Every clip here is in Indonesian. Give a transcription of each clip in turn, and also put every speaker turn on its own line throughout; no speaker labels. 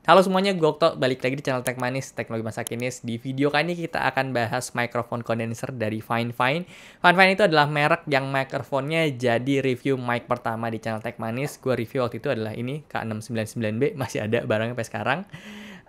Halo semuanya, gue Okto, balik lagi di channel Tech Manis, Teknologi Masa Kini. Di video kali ini kita akan bahas microphone condenser dari Fine. Fine itu adalah merek yang microphone-nya jadi review mic pertama di channel Tech Manis. Gue review waktu itu adalah ini, K699B, masih ada barangnya sampai sekarang.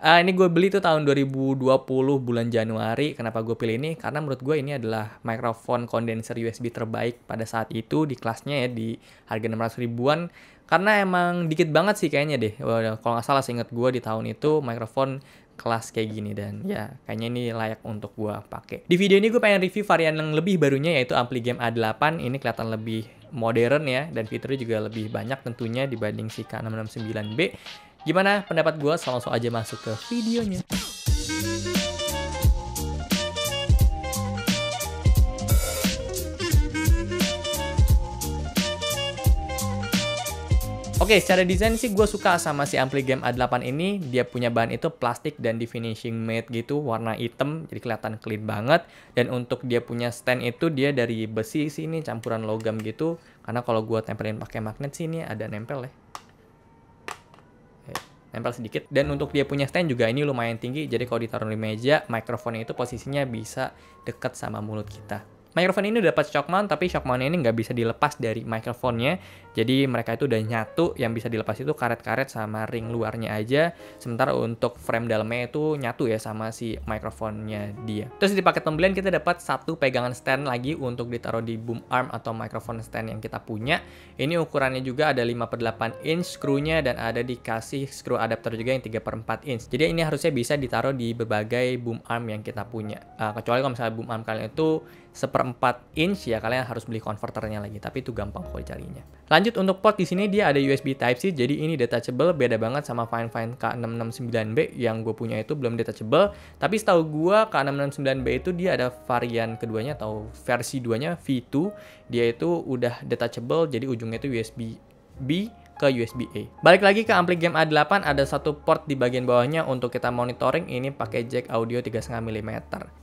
Ini gue beli tuh tahun 2020 bulan Januari. Kenapa gue pilih ini? Karena menurut gue ini adalah microphone condenser USB terbaik pada saat itu di kelasnya ya, di harga 600 ribuan. Karena emang dikit banget sih kayaknya deh. Kalau nggak salah seingat gue di tahun itu mikrofon kelas kayak gini, dan ya kayaknya ini layak untuk gue pakai. Di video ini gue pengen review varian yang lebih barunya, yaitu Ampligame A8. Ini kelihatan lebih modern ya, dan fiturnya juga lebih banyak tentunya dibanding si K669B. Gimana pendapat gue? Langsung aja masuk ke videonya. Oke, secara desain sih gue suka sama si Ampligame A8 ini. Dia punya bahan itu plastik dan di finishing matte gitu, warna hitam, jadi kelihatan clean banget. Dan untuk dia punya stand itu dia dari besi sih, ini campuran logam gitu. Karena kalau gue tempelin pakai magnet sih ini ada nempel ya. Nempel sedikit. Dan untuk dia punya stand juga ini lumayan tinggi, jadi kalau ditaruh di meja, mikrofonnya itu posisinya bisa dekat sama mulut kita. Mikrofon ini udah dapat shock mount, tapi shock mount ini nggak bisa dilepas dari mikrofonnya. Jadi mereka itu udah nyatu, yang bisa dilepas itu karet-karet sama ring luarnya aja. Sementara untuk frame dalamnya itu nyatu ya sama si mikrofonnya dia. Terus di paket pembelian kita dapat satu pegangan stand lagi untuk ditaruh di boom arm atau microphone stand yang kita punya. Ini ukurannya juga ada 5/8 inch screw-nya, dan ada dikasih screw adapter juga yang 3/4 inch. Jadi ini harusnya bisa ditaruh di berbagai boom arm yang kita punya. Kecuali kalau misalnya boom arm kalian itu 1/4 inch ya, kalian harus beli konverternya lagi, tapi itu gampang kok dicarinya. Lanjut untuk port, di sini dia ada USB Type-C, jadi ini detachable, beda banget sama Fine K669B yang gue punya itu belum detachable. Tapi setahu gue K669B itu dia ada varian keduanya atau versi 2-nya V2, dia itu udah detachable, jadi ujungnya itu USB B ke USB A. Balik lagi ke Ampligame A8, ada satu port di bagian bawahnya untuk kita monitoring, ini pakai jack audio 3,5 mm.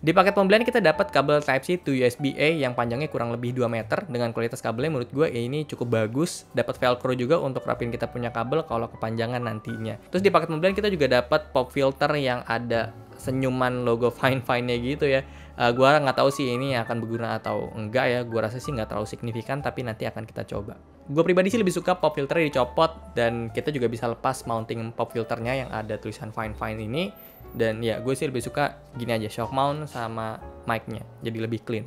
Di paket pembelian kita dapat kabel Type-C to USB A yang panjangnya kurang lebih 2 meter. Dengan kualitas kabelnya menurut gue ini cukup bagus. Dapat velcro juga untuk rapin kita punya kabel kalau kepanjangan nantinya. Terus di paket pembelian kita juga dapat pop filter yang ada senyuman logo Fine-nya gitu ya. Gua nggak tahu sih ini akan berguna atau enggak ya. Gua rasa sih nggak terlalu signifikan, tapi nanti akan kita coba. Gue pribadi sih lebih suka pop filternya dicopot, dan kita juga bisa lepas mounting pop filternya yang ada tulisan Fine ini. Dan ya gue sih lebih suka gini aja, shock mount sama mic-nya, jadi lebih clean.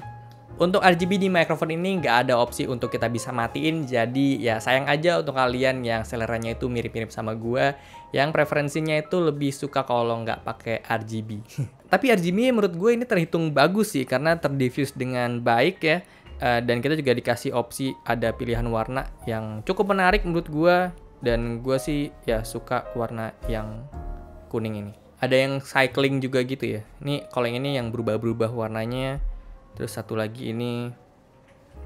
Untuk RGB di mikrofon ini nggak ada opsi untuk kita bisa matiin, jadi ya sayang aja untuk kalian yang seleranya itu mirip-mirip sama gue, yang preferensinya itu lebih suka kalau nggak pakai RGB. Tapi RGB menurut gue ini terhitung bagus sih, karena terdiffuse dengan baik ya. Dan kita juga dikasih opsi ada pilihan warna yang cukup menarik menurut gue, dan gue sih ya suka warna yang kuning ini. Ada yang cycling juga gitu ya. Ini kalau yang ini yang berubah-berubah warnanya. Terus satu lagi ini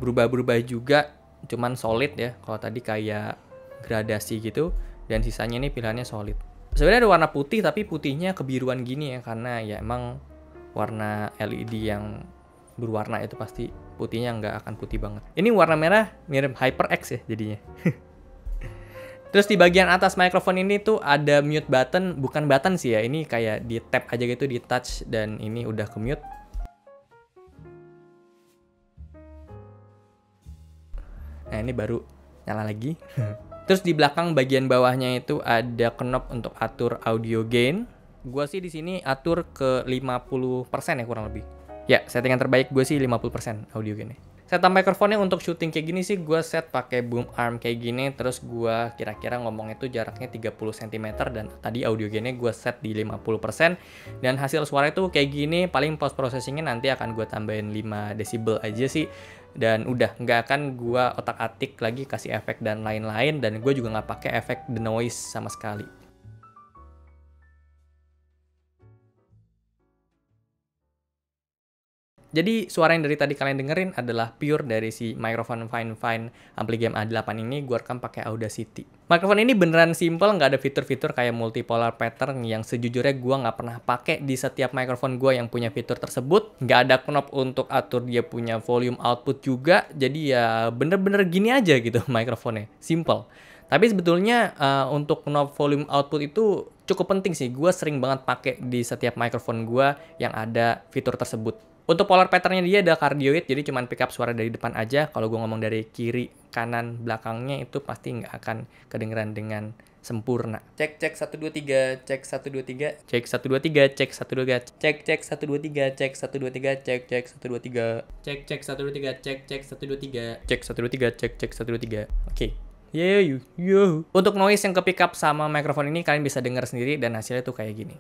berubah-berubah juga, cuman solid ya. Kalau tadi kayak gradasi gitu, dan sisanya ini pilihannya solid. Sebenarnya ada warna putih, tapi putihnya kebiruan gini ya, karena ya emang warna LED yang berwarna itu pasti putihnya nggak akan putih banget. Ini warna merah mirip HyperX ya jadinya. Terus di bagian atas mikrofon ini tuh ada mute button, bukan button sih ya, ini kayak di tap aja gitu, di touch, dan ini udah ke mute. Nah ini baru nyala lagi. Terus di belakang bagian bawahnya itu ada knob untuk atur audio gain. Gua sih di sini atur ke 50% ya kurang lebih. Ya, settingan terbaik gue sih 50% audio gainnya. Setup mikrofonnya untuk syuting kayak gini sih gue set pakai boom arm kayak gini, terus gue kira-kira ngomong itu jaraknya 30 cm, dan tadi audio gainnya gue set di 50%, dan hasil suara itu kayak gini. Paling post processingnya nanti akan gue tambahin 5 decibel aja sih, dan udah nggak akan gue otak-atik lagi kasih efek dan lain-lain, dan gue juga nggak pakai efek denoise sama sekali. Jadi suara yang dari tadi kalian dengerin adalah pure dari si microphone Fine Ampligame A8 ini. Gue rekam pakai Audacity. Mikrofon ini beneran simple, nggak ada fitur-fitur kayak multipolar pattern yang sejujurnya gue nggak pernah pakai di setiap mikrofon gue yang punya fitur tersebut. Nggak ada knob untuk atur dia punya volume output juga. Jadi ya bener-bener gini aja gitu mikrofonnya, simple. Tapi sebetulnya untuk knob volume output itu cukup penting sih. Gue sering banget pakai di setiap microphone gue yang ada fitur tersebut. Untuk polar patternnya dia ada cardioid, jadi cuman pick up suara dari depan aja. Kalau gue ngomong dari kiri, kanan, belakangnya itu pasti nggak akan kedengeran dengan sempurna. Cek 1 2 3, cek 1 2 3, cek 1 2 3, cek 1 2 3, cek 1 2 3, cek 1 2 3, cek 1 2 3, cek 1 2 3, cek 1 2 3, cek 1 2 3, cek 1 2 3. Oke. Yo. Untuk noise yang ke pick up sama mikrofon ini kalian bisa dengar sendiri dan hasilnya tuh kayak gini.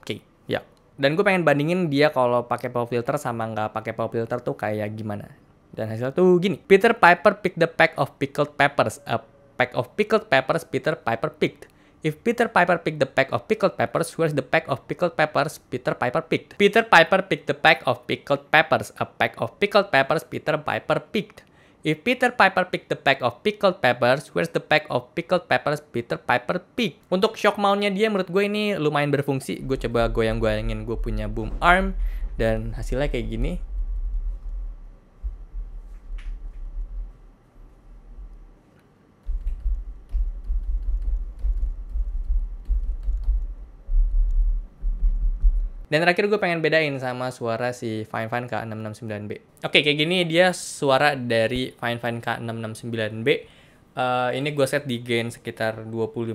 Oke, ya. Dan gue pengen bandingin dia kalau pakai pop filter sama nggak pakai pop filter tuh kayak gimana. Dan hasilnya tuh gini. Peter Piper picked the pack of pickled peppers. A pack of pickled peppers Peter Piper picked. If Peter Piper picked the pack of pickled peppers, where's the pack of pickled peppers Peter Piper picked? Peter Piper picked the pack of pickled peppers. A pack of pickled peppers Peter Piper picked. If Peter Piper picked the pack of pickled peppers, where's the pack of pickled peppers Peter Piper picked? Untuk shock mount-nya dia menurut gue ini lumayan berfungsi. Gue coba goyang-goyangin, gue punya boom arm dan hasilnya kayak gini. Dan terakhir gue pengen bedain sama suara si Fine K669B. Oke, kayak gini dia suara dari Fine K669B. Ini gue set di gain sekitar 25%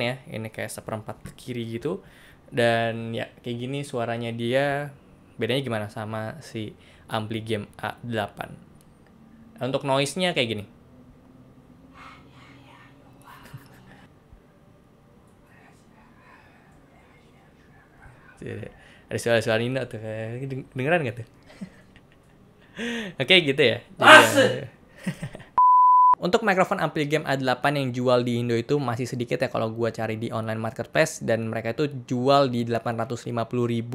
ya. Ini kayak seperempat ke kiri gitu. Dan ya kayak gini suaranya dia. Bedanya gimana sama si ampli game A8. Untuk noise-nya kayak gini. Ada suara-suara Nino tuh, dengeran gak tuh? Oke gitu ya. Jadi, untuk mikrofon ampli game A8 yang jual di Indo itu masih sedikit ya kalau gue cari di online marketplace, dan mereka itu jual di Rp850.000.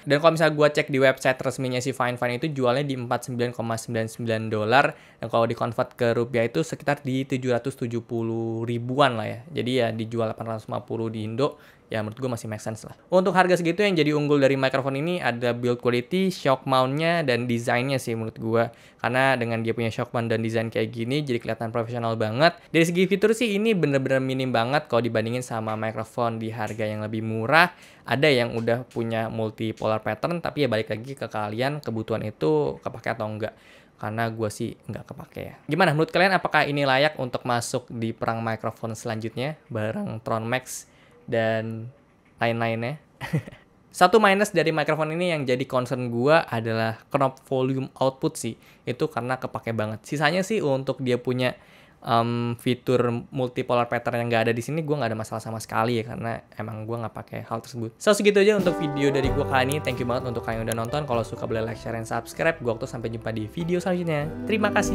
Dan kalau misalnya gue cek di website resminya si Fine itu jualnya di $49,99, dan kalau di-convert ke rupiah itu sekitar di 770 ribuan lah ya. Jadi ya dijual 850 di Indo, ya menurut gue masih make sense lah. Untuk harga segitu yang jadi unggul dari mikrofon ini ada build quality, shock mount-nya, dan desainnya sih menurut gue. Karena dengan dia punya shock mount dan desain kayak gini jadi kelihatan profesional banget. Dari segi fitur sih ini bener-bener minim banget kalau dibandingin sama mikrofon di harga yang lebih murah. Ada yang udah punya multipolar pattern, tapi ya balik lagi ke kalian kebutuhan itu kepake atau enggak. Karena gue sih nggak kepake ya. Gimana menurut kalian, apakah ini layak untuk masuk di perang mikrofon selanjutnya bareng Tron Max dan lain-lainnya? Satu minus dari mikrofon ini yang jadi concern gue adalah knob volume output sih. Itu karena kepake banget. Sisanya sih untuk dia punya fitur multipolar pattern yang nggak ada di sini, gue nggak ada masalah sama sekali ya, karena emang gue nggak pakai hal tersebut. So segitu aja untuk video dari gue kali ini. Thank you banget untuk kalian yang udah nonton. Kalau suka boleh like, share, dan subscribe. Gue waktu sampai jumpa di video selanjutnya. Terima kasih.